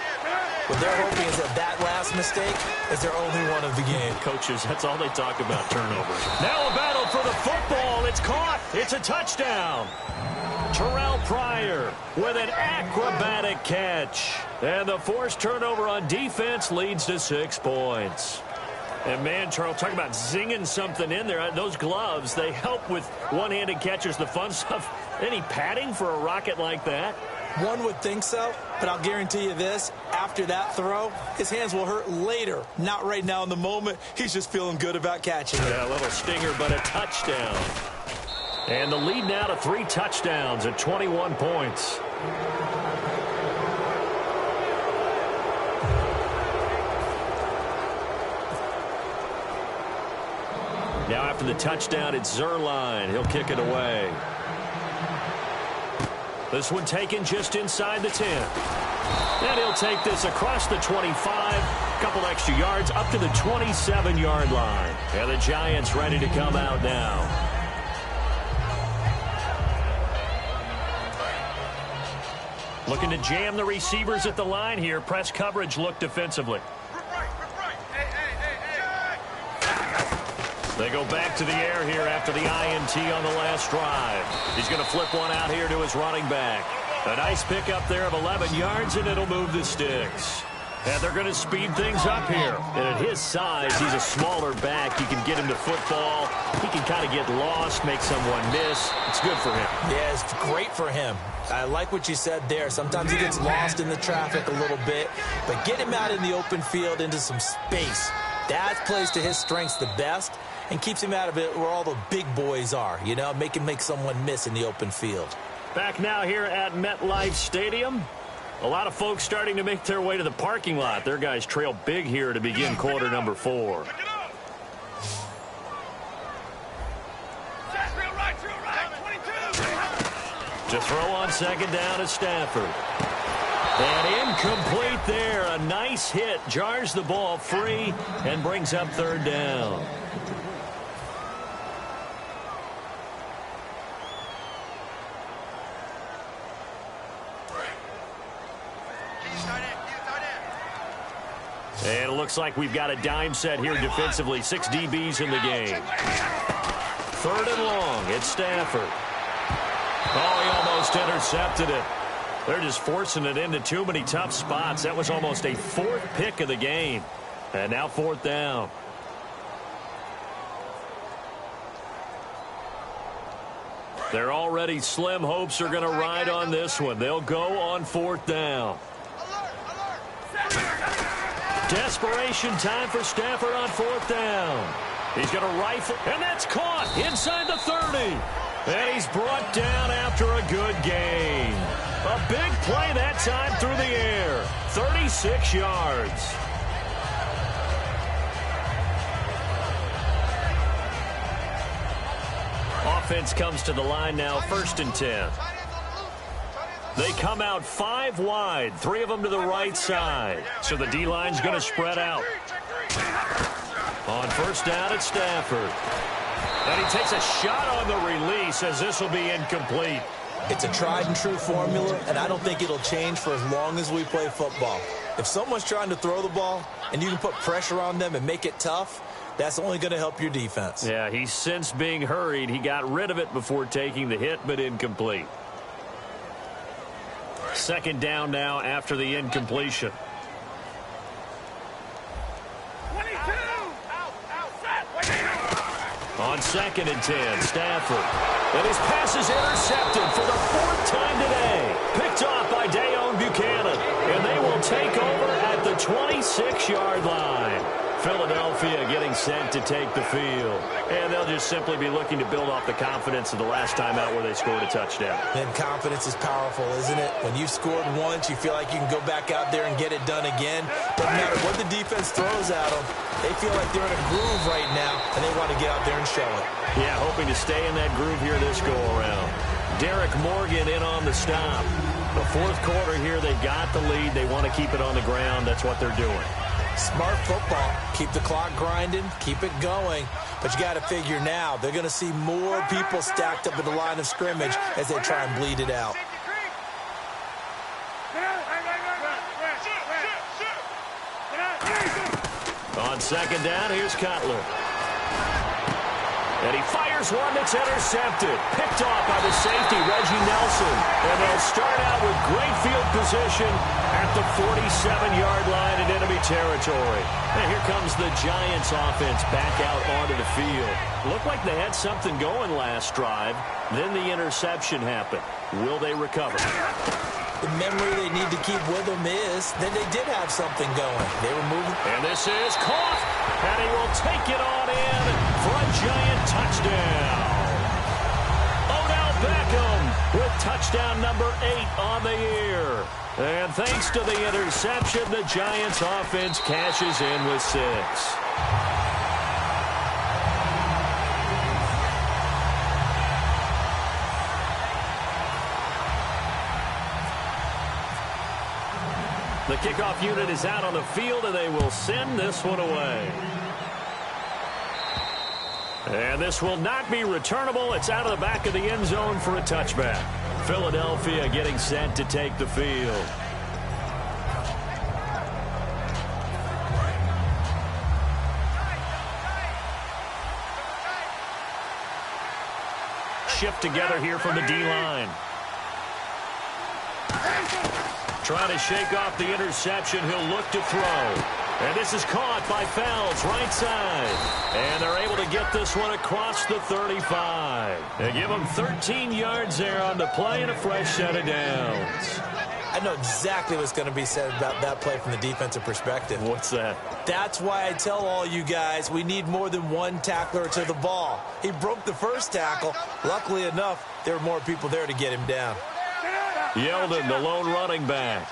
S4: What they're hoping is that last mistake is their only one of the game.
S3: Coaches, that's all they talk about, turnovers. Now a battle for the football. It's caught. It's a touchdown. Terrell Pryor with an acrobatic catch. And the forced turnover on defense leads to 6 points. And, man, Charles, talk about zinging something in there. Those gloves, they help with one-handed catchers, the fun stuff. Any padding for a rocket like that?
S4: One would think so, but I'll guarantee you this. After that throw, his hands will hurt later. Not right now in the moment. He's just feeling good about catching it.
S3: Yeah, a little stinger, but a touchdown. And the lead now to 3 touchdowns at 21 points. Now after the touchdown, it's Zerline. He'll kick it away. This one taken just inside the 10. And he'll take this across the 25. A couple extra yards up to the 27-yard line. And the Giants ready to come out now. Looking to jam the receivers at the line here. Press coverage look defensively. They go back to the air here after the INT on the last drive. He's going to flip one out here to his running back. A nice pickup there of 11 yards, and it'll move the sticks. And they're going to speed things up here. And at his size, he's a smaller back. You can get him to football. He can kind of get lost, make someone miss. It's good for him.
S4: Yeah, it's great for him. I like what you said there. Sometimes he gets lost in the traffic a little bit. But get him out in the open field into some space. That plays to his strengths the best and keeps him out of it where all the big boys are, you know, make someone miss in the open field.
S3: Back now here at MetLife Stadium. A lot of folks starting to make their way to the parking lot. Their guys trail big here to begin quarter number 4. To throw on 2nd down is Stafford. And incomplete there. A nice hit. Jars the ball free and brings up 3rd down. And it looks like we've got a dime set here defensively. 6 DBs in the game. 3rd and long. It's Stafford. Oh, he almost intercepted it. They're just forcing it into too many tough spots. That was almost a 4th pick of the game. And now 4th down. Their already slim hopes are going to ride on this one. They'll go on 4th down. Desperation time for Stafford on 4th down. He's going to rifle, and that's caught inside the 30. And he's brought down after a good gain. A big play that time through the air. 36 yards. Offense comes to the line now, 1st and 10. They come out 5 wide, 3 of them to the right side. So the D-line's going to spread out. On first down, it's Stafford. And he takes a shot on the release as this will be incomplete.
S4: It's a tried and true formula, and I don't think it'll change for as long as we play football. If someone's trying to throw the ball and you can put pressure on them and make it tough, that's only going to help your defense.
S3: Yeah, he's since being hurried. He got rid of it before taking the hit, but incomplete. Second down now after the incompletion. On 2nd and 10, Stafford. And his pass is intercepted for the 4th time today. Picked off by Dayon Buchanan. And they will take over at the 26-yard line. Philadelphia getting sent to take the field. And they'll just simply be looking to build off the confidence of the last time out where they scored a touchdown.
S4: And confidence is powerful, isn't it? When you've scored once, you feel like you can go back out there and get it done again. Doesn't matter what the defense throws at them. They feel like they're in a groove right now, and they want to get out there and show it.
S3: Yeah, hoping to stay in that groove here this go-around. Derek Morgan in on the stop. The 4th quarter here, they've got the lead. They want to keep it on the ground. That's what they're doing.
S4: Smart football. Keep the clock grinding. Keep it going. But you got to figure now, they're going to see more people stacked up at the line of scrimmage as they try and bleed it out.
S3: On 2nd down, here's Cutler. And he fires one that's intercepted. Picked off by the safety, Reggie Nelson. And they'll start out with great field position at the 47-yard line in enemy territory. And here comes the Giants offense back out onto the field. Looked like they had something going last drive. Then the interception happened. Will they recover?
S4: The memory they need to keep with them is that they did have something going. They were moving.
S3: And this is caught. And he will take it on in for a Giant touchdown. Odell Beckham with touchdown number 8 on the year. And thanks to the interception, the Giants offense cashes in with 6. The kickoff unit is out on the field, and they will send this one away. And this will not be returnable. It's out of the back of the end zone for a touchback. Philadelphia getting set to take the field. Shift together here from the D-line. Trying to shake off the interception. He'll look to throw. And this is caught by Fells, right side. And they're able to get this one across the 35. They give him 13 yards there on the play and a fresh set of downs.
S4: I know exactly what's going to be said about that play from the defensive perspective.
S3: What's that?
S4: That's why I tell all you guys we need more than one tackler to the ball. He broke the first tackle. Luckily enough, there were more people there to get him down.
S3: Yeldon, the lone running back.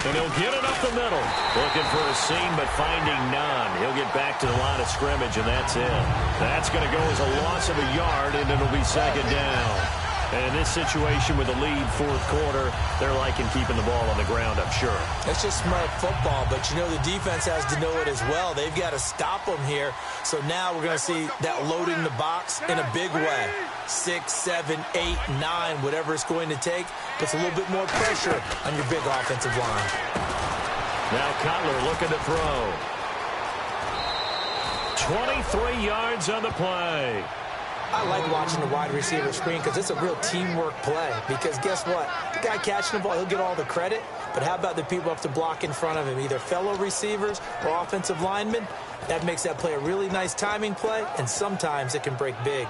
S3: And he'll get it up the middle. Looking for a seam, but finding none. He'll get back to the line of scrimmage, and that's it. That's going to go as a loss of a yard, and it'll be 2nd down. And in this situation with the lead 4th quarter, they're liking keeping the ball on the ground, I'm sure.
S4: It's just smart football, but you know the defense has to know it as well. They've got to stop them here. So now we're going to see that loading the box in a big way. 6, 7, 8, 9, whatever it's going to take, puts a little bit more pressure on your big offensive line.
S3: Now Cutler looking to throw. 23 yards on the play.
S4: I like watching the wide receiver screen because it's a real teamwork play. Because guess what? The guy catching the ball, he'll get all the credit. But how about the people up to block in front of him, either fellow receivers or offensive linemen? That makes that play a really nice timing play, and sometimes it can break big.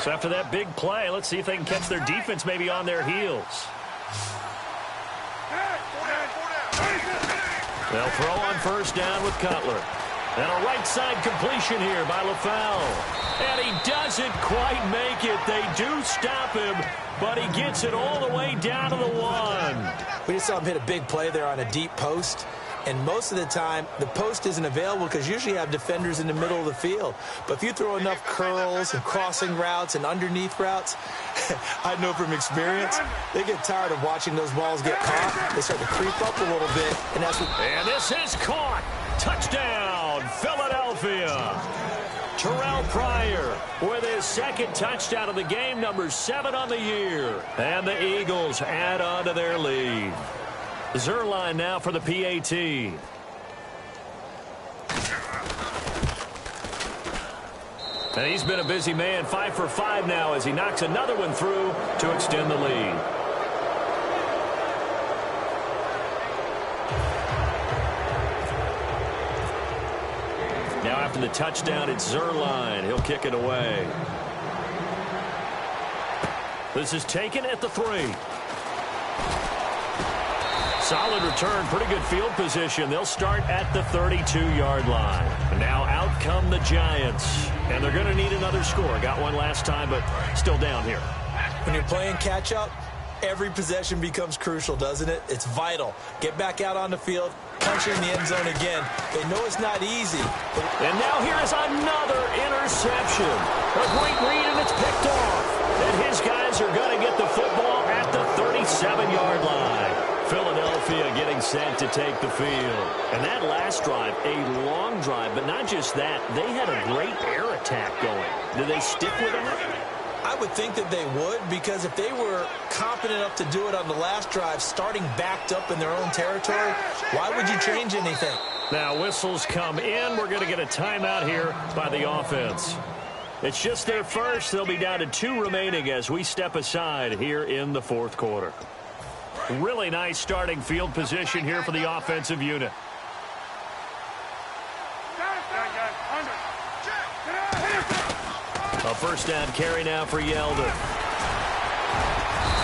S3: So after that big play, let's see if they can catch their defense maybe on their heels. They'll throw on first down with Cutler. And a right side completion here by LaFell. And he doesn't quite make it. They do stop him, but he gets it all the way down to the 1.
S4: We just saw him hit a big play there on a deep post. And most of the time, the post isn't available because usually you have defenders in the middle of the field. But if you throw enough curls and crossing routes and underneath routes, I know from experience, they get tired of watching those balls get caught. They start to creep up a little bit, and that's what...
S3: And this is caught. Touchdown, Philadelphia. Terrell Pryor with his second touchdown of the game, number 7 on the year. And the Eagles add on to their lead. Zerline now for the PAT. And he's been a busy man, 5 for 5 now as he knocks another one through to extend the lead. Now after the touchdown, it's Zerline. He'll kick it away. This is taken at the 3. Solid return, pretty good field position. They'll start at the 32-yard line. And now out come the Giants. And they're going to need another score. Got one last time, but still down here.
S4: When you're playing catch-up, every possession becomes crucial, doesn't it? It's vital. Get back out on the field, punch in the end zone again. They know it's not easy.
S3: And now here is another interception. A great read, and it's picked off. And his guys are going to get the football at the 37-yard line. Philadelphia getting set to take the field. And that last drive, a long drive, but not just that. They had a great air attack going. Do they stick with that?
S4: I would think that they would, because if they were confident enough to do it on the last drive, starting backed up in their own territory, why would you change anything?
S3: Now whistles come in. We're going to get a timeout here by the offense. It's just their first. They'll be down to 2 remaining as we step aside here in the 4th quarter. Really nice starting field position here for the offensive unit. A first down carry now for Yeldon.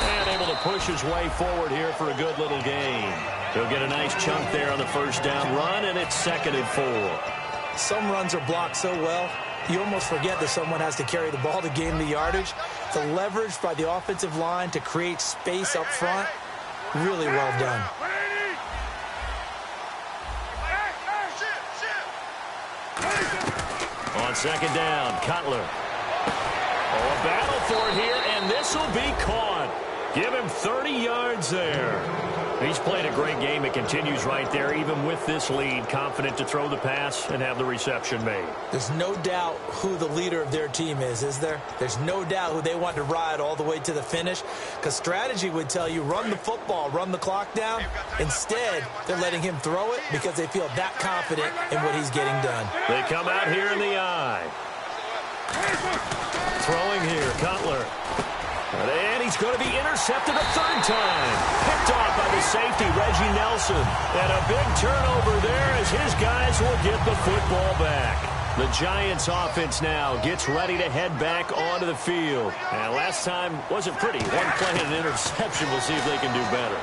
S3: And able to push his way forward here for a good little gain. He'll get a nice chunk there on the first down run, and it's 2nd and 4.
S4: Some runs are blocked so well, you almost forget that someone has to carry the ball to gain the yardage. The leverage by the offensive line to create space up front, really well done.
S3: On 2nd down, Cutler. Oh, a battle for it here, and this will be caught. Give him 30 yards there. He's played a great game. It continues right there, even with this lead, confident to throw the pass and have the reception made.
S4: There's no doubt who the leader of their team is there? There's no doubt who they want to ride all the way to the finish, because strategy would tell you run the football, run the clock down. Instead, they're letting him throw it because they feel that confident in what he's getting done.
S3: They come out here in the eye. Throwing here, Cutler. And he's going to be intercepted a 3rd time. Picked off by the safety, Reggie Nelson. And a big turnover there as his guys will get the football back. The Giants offense now gets ready to head back onto the field. And last time wasn't pretty. One play and an interception. We'll see if they can do better.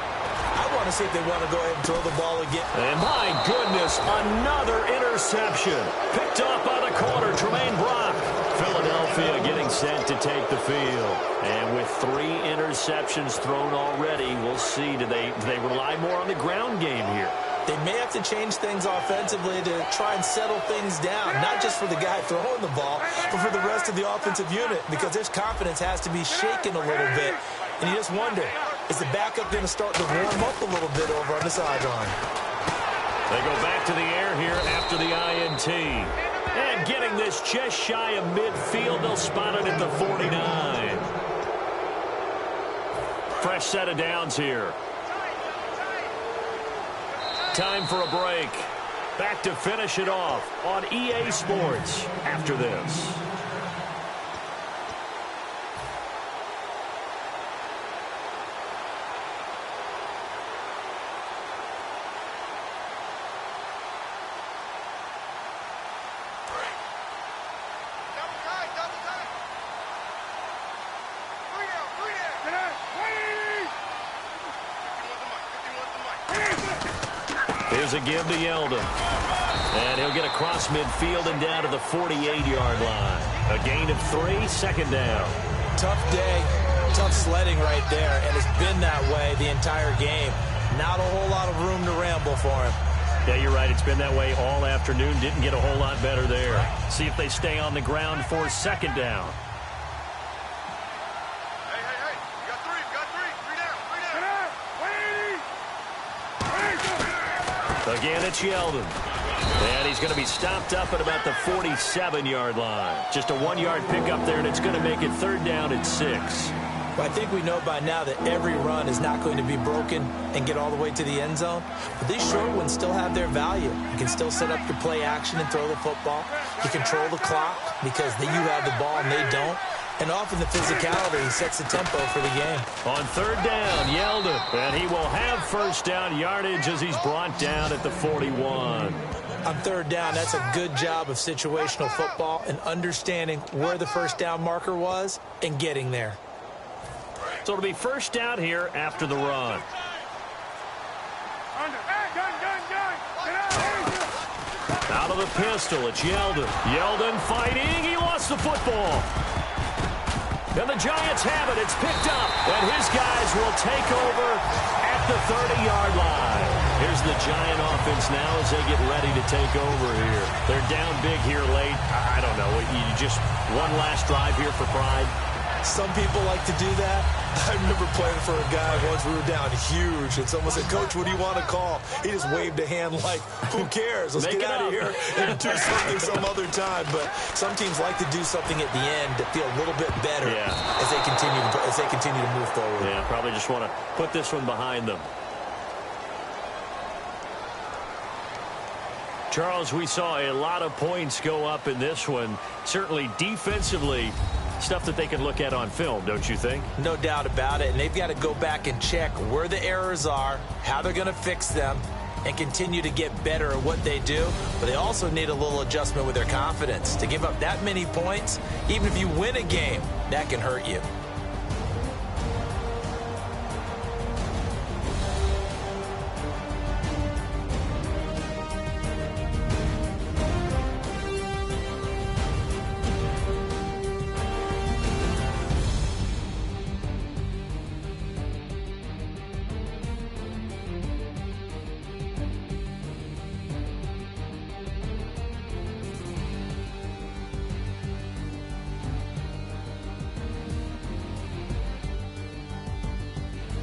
S4: I want to see if they want to go ahead and throw the ball again.
S3: And my goodness, another interception. Picked off by the corner, Tremaine Brock. Philadelphia getting set to take the field. And with 3 interceptions thrown already, we'll see. Do they rely more on the ground game here?
S4: They may have to change things offensively to try and settle things down, not just for the guy throwing the ball, but for the rest of the offensive unit, because his confidence has to be shaken a little bit. And you just wonder, is the backup going to start to warm up a little bit over on the sideline?
S3: They go back to the air here after the INT. And getting this just shy of midfield, they'll spot it at the 49. Fresh set of downs here. Time for a break. Back to finish it off on EA Sports after this. Here's a give to Yeldon. And he'll get across midfield and down to the 48-yard line. A gain of 3, 2nd down.
S4: Tough day, tough sledding right there, and it's been that way the entire game. Not a whole lot of room to ramble for him.
S3: Yeah, you're right. It's been that way all afternoon. Didn't get a whole lot better there. See if they stay on the ground for second down.
S5: Hey, you got three. Three down.
S3: Again, it's Yeldon. And he's going to be stopped up at about the 47-yard line. Just a 1-yard pickup there, and it's going to make it third down at 6.
S4: Well, I think we know by now that every run is not going to be broken and get all the way to the end zone. But these short ones still have their value. You can still set up your play action and throw the football. You control the clock because you have the ball and they don't. And often the physicality sets the tempo for the game.
S3: On third down, Yeldon. And he will have first down yardage as he's brought down at the 41.
S4: On third down, that's a good job of situational football and understanding where the first down marker was and getting there.
S3: So it'll be first down here after the run. Out of the pistol, it's Yeldon. Yeldon fighting. He lost the football. And the Giants have it. It's picked up. And his guys will take over at the 30-yard line. Here's the Giant offense now as they get ready to take over here. They're down big here late. I don't know. You just one last drive here for pride.
S4: Some people like to do that. I remember playing for a guy once. We were down huge, and someone said, "Coach, what do you want to call?" He just waved a hand like, "Who cares? Let's get out of here and do something some other time." But some teams like to do something at the end to feel a little bit better as they continue to move forward.
S3: Yeah, probably just want to put this one behind them. Charles, we saw a lot of points go up in this one. Certainly defensively, stuff that they can look at on film, don't you think?
S4: No doubt about it. And they've got to go back and check where the errors are, how they're going to fix them, and continue to get better at what they do. But they also need a little adjustment with their confidence. To give up that many points, even if you win a game, that can hurt you.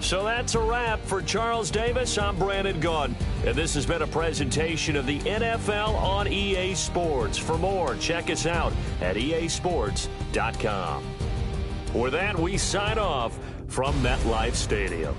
S3: So that's a wrap for Charles Davis. I'm Brandon Gaudin, and this has been a presentation of the NFL on EA Sports. For more, check us out at easports.com. With that, we sign off from MetLife Stadium.